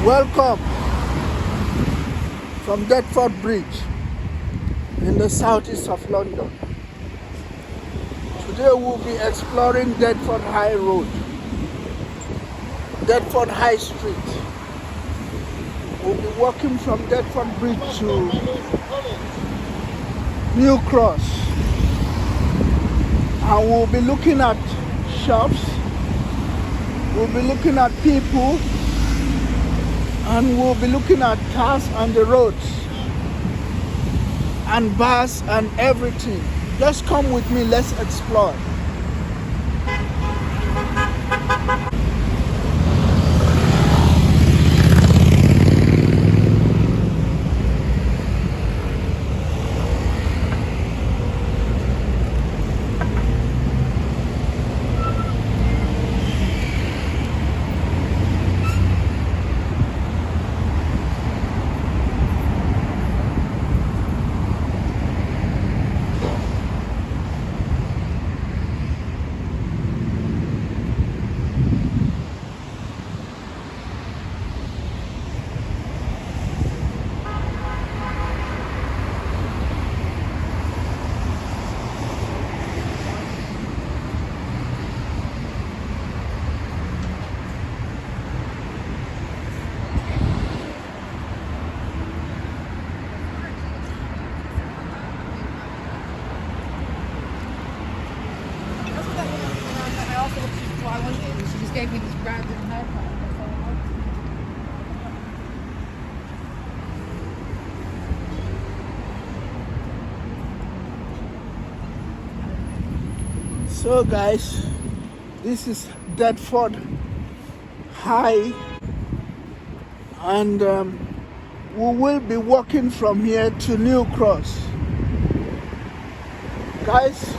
Welcome from Deptford Bridge in the southeast of London. Today we'll be exploring Deptford High Road, Deptford High Street. We'll be walking from Deptford Bridge to New Cross, and we'll be looking at shops, we'll be looking at people, and we'll be looking at cars on the roads and bars and everything. Just come with me, let's explore. She just gave me this random haircut. So guys, this is Deptford High, and we will be walking from here to New Cross. Guys,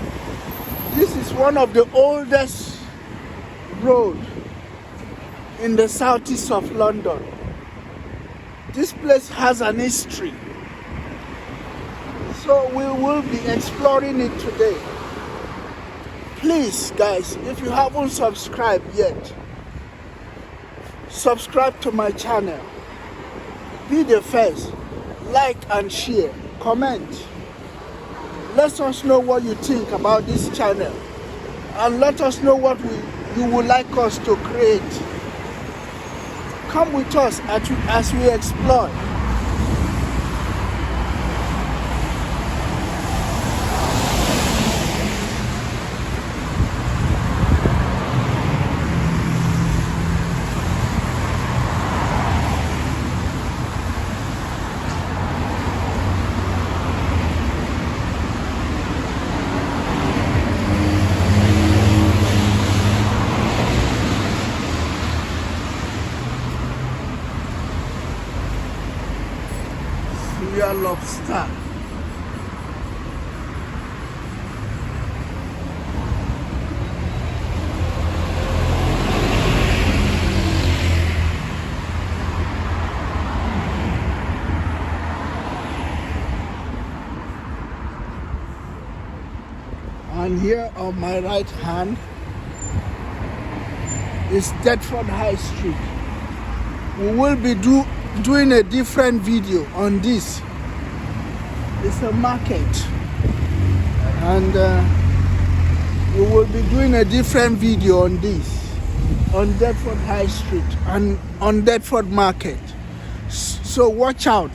this is one of the oldest road in the southeast of London. This place has an history, so we will be exploring it today. Please guys, if you haven't subscribed yet, subscribe to my channel. Be the first, like and share, comment. Let us know what you think about this channel, and let us know what you would like us to create. Come with us as we explore. Real lobster. And here on my right hand is Deptford High Street. We will be doing a different video on this. It's a market, and we will be doing a different video on this, on Deptford High Street and on Deptford Market. So watch out.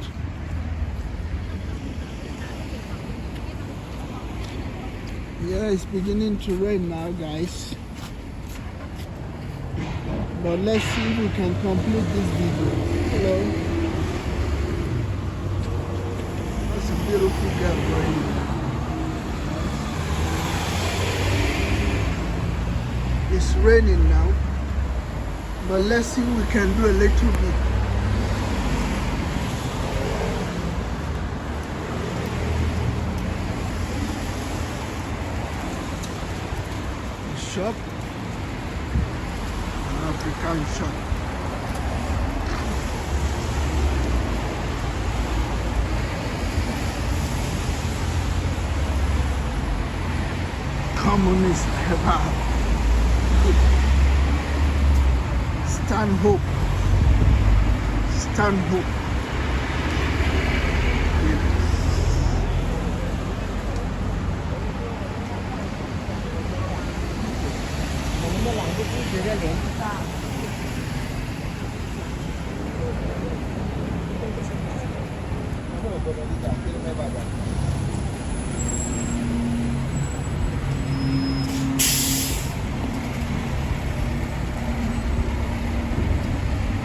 Yeah, it's beginning to rain now, guys, but let's see if we can complete this video. Hello. That's a beautiful girl right here. It's raining now, but let's see if we can do a little bit. Shop, an African shop. Communist stand hope. return home.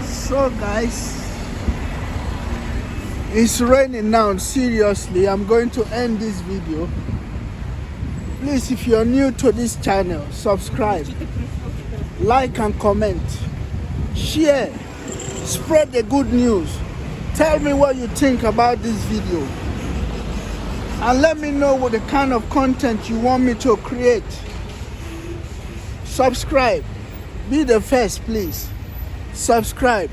So guys, it's raining now. Seriously, I'm going to end this video. Please, if you're new to this channel, subscribe, like and comment, share, spread the good news. Tell me what you think about this video, and let me know what the kind of content you want me to create. Subscribe. Be the first, please. Subscribe.